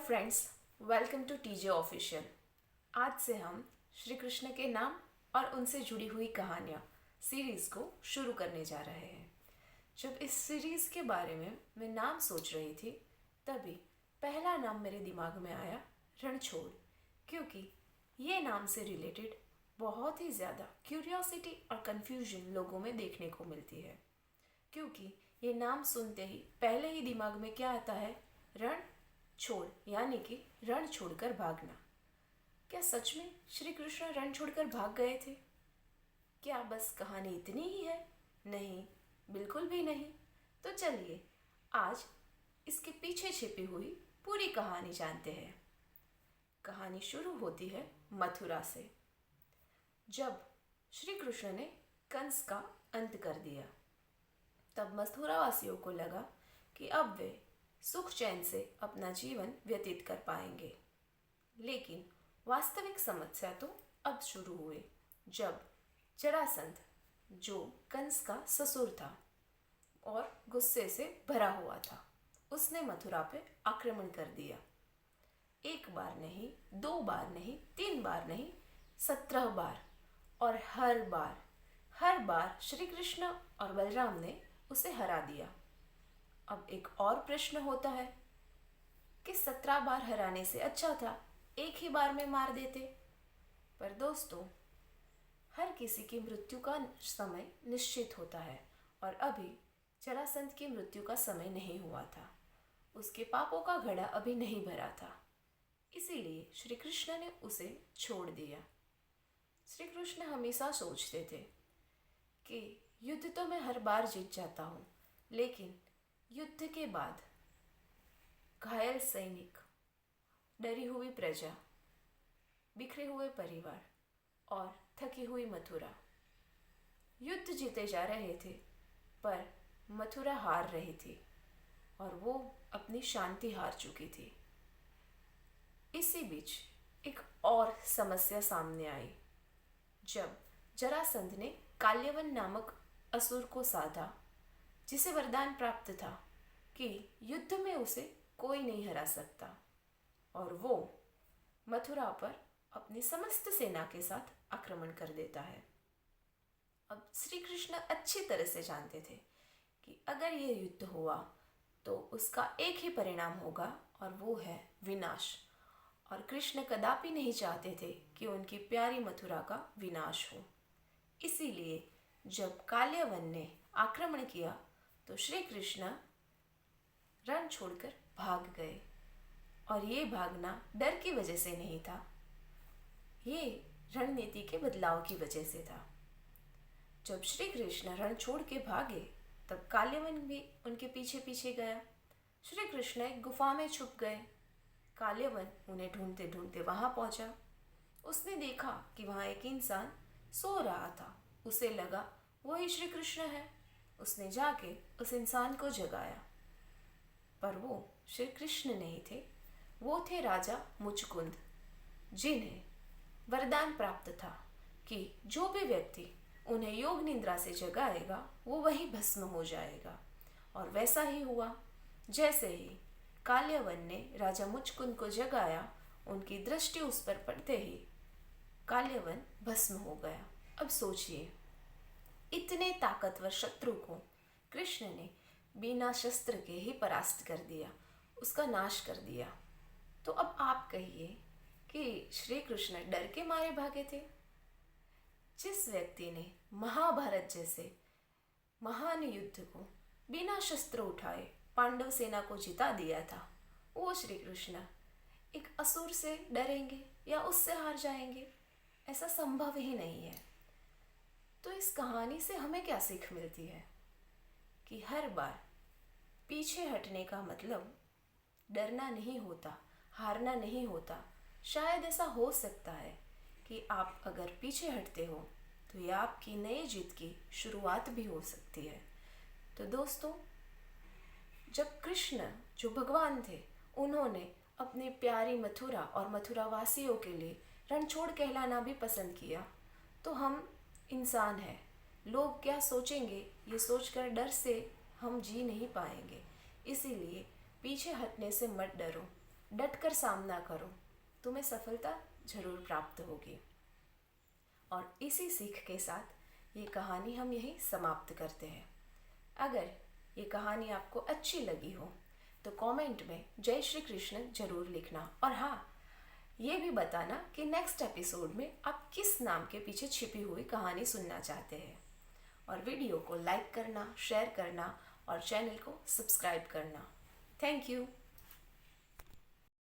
Friends, welcome to TJ official. आज से हम श्री कृष्ण के नाम और उनसे जुड़ी हुई कहानियाँ सीरीज़ को शुरू करने जा रहे हैं। जब इस सीरीज़ के बारे में मैं नाम सोच रही थी तभी पहला नाम मेरे दिमाग में आया रणछोड़, क्योंकि ये नाम से रिलेटेड बहुत ही ज़्यादा क्यूरियोसिटी और कन्फ्यूजन लोगों में देखने को मिलती है। क्योंकि ये नाम सुनते ही पहले ही दिमाग में क्या आता है? रण छोड़, यानी कि रण छोड़कर भागना। क्या सच में श्री कृष्ण रण छोड़कर भाग गए थे? क्या बस कहानी इतनी ही है? नहीं, बिल्कुल भी नहीं। तो चलिए आज इसके पीछे छिपी हुई पूरी कहानी जानते हैं। कहानी शुरू होती है मथुरा से, जब श्री कृष्ण ने कंस का अंत कर दिया। तब मथुरा वासियों को लगा कि अब वे सुख चैन से अपना जीवन व्यतीत कर पाएंगे। लेकिन वास्तविक समस्या तो अब शुरू हुई, जब जरासंध, जो कंस का ससुर था और गुस्से से भरा हुआ था, उसने मथुरा पे आक्रमण कर दिया। एक बार नहीं, दो बार नहीं, तीन बार नहीं, 17 बार। और हर बार श्री कृष्ण और बलराम ने उसे हरा दिया। अब एक और प्रश्न होता है कि 17 बार हराने से अच्छा था एक ही बार में मार देते। पर दोस्तों, हर किसी की मृत्यु का समय निश्चित होता है और अभी जरासंध की मृत्यु का समय नहीं हुआ था। उसके पापों का घड़ा अभी नहीं भरा था, इसीलिए श्री कृष्ण ने उसे छोड़ दिया। श्री कृष्ण हमेशा सोचते थे कि युद्ध तो मैं हर बार जीत जाता हूँ, लेकिन युद्ध के बाद घायल सैनिक, डरी हुई प्रजा, बिखरे हुए परिवार और थकी हुई मथुरा, युद्ध जीते जा रहे थे पर मथुरा हार रही थी और वो अपनी शांति हार चुकी थी। इसी बीच एक और समस्या सामने आई, जब जरासंध ने काल्यवन नामक असुर को साधा, जिसे वरदान प्राप्त था कि युद्ध में उसे कोई नहीं हरा सकता, और वो मथुरा पर अपनी समस्त सेना के साथ आक्रमण कर देता है। अब श्री कृष्ण अच्छी तरह से जानते थे कि अगर ये युद्ध हुआ तो उसका एक ही परिणाम होगा और वो है विनाश। और कृष्ण कदापि नहीं चाहते थे कि उनकी प्यारी मथुरा का विनाश हो। इसीलिए जब काल्यवन ने आक्रमण किया तो श्री कृष्ण रण छोड़कर भाग गए। और ये भागना डर की वजह से नहीं था, ये रणनीति के बदलाव की वजह से था। जब श्री कृष्ण रण छोड़ के भागे तब काल्यवन भी उनके पीछे पीछे गया। श्री कृष्ण एक गुफा में छुप गए। काल्यवन उन्हें ढूंढते ढूंढते वहां पहुंचा। उसने देखा कि वहां एक इंसान सो रहा था। उसे लगा वही श्री कृष्ण है। उसने जाके उस इंसान को जगाया, पर वो श्री कृष्ण नहीं थे, वो थे राजा मुचकुंद, जिन्हें वरदान प्राप्त था कि जो भी व्यक्ति उन्हें योग निद्रा से जगाएगा वो वही भस्म हो जाएगा। और वैसा ही हुआ। जैसे ही काल्यवन ने राजा मुचकुंद को जगाया, उनकी दृष्टि उस पर पड़ते ही काल्यवन भस्म हो गया। अब सोचिए, इतने ताकतवर शत्रु को कृष्ण ने बिना शस्त्र के ही परास्त कर दिया, उसका नाश कर दिया। तो अब आप कहिए कि श्री कृष्ण डर के मारे भागे थे? जिस व्यक्ति ने महाभारत जैसे महान युद्ध को बिना शस्त्र उठाए पांडव सेना को जिता दिया था, वो श्री कृष्ण एक असुर से डरेंगे या उससे हार जाएंगे? ऐसा संभव ही नहीं है। तो इस कहानी से हमें क्या सीख मिलती है? कि हर बार पीछे हटने का मतलब डरना नहीं होता, हारना नहीं होता। शायद ऐसा हो सकता है कि आप अगर पीछे हटते हो तो यह आपकी नई जीत की शुरुआत भी हो सकती है। तो दोस्तों, जब कृष्ण जो भगवान थे, उन्होंने अपनी प्यारी मथुरा और मथुरा वासियों के लिए रणछोड़ कहलाना भी पसंद किया, तो हम इंसान हैं, लोग क्या सोचेंगे ये सोचकर डर से हम जी नहीं पाएंगे। इसीलिए पीछे हटने से मत डरो, डट कर सामना करो, तुम्हें सफलता जरूर प्राप्त होगी। और इसी सीख के साथ ये कहानी हम यहीं समाप्त करते हैं। अगर ये कहानी आपको अच्छी लगी हो तो कमेंट में जय श्री कृष्ण जरूर लिखना, और हाँ, ये भी बताना कि नेक्स्ट एपिसोड में आप किस नाम के पीछे छिपी हुई कहानी सुनना चाहते हैं। और वीडियो को लाइक करना, शेयर करना और चैनल को सब्सक्राइब करना। Thank you.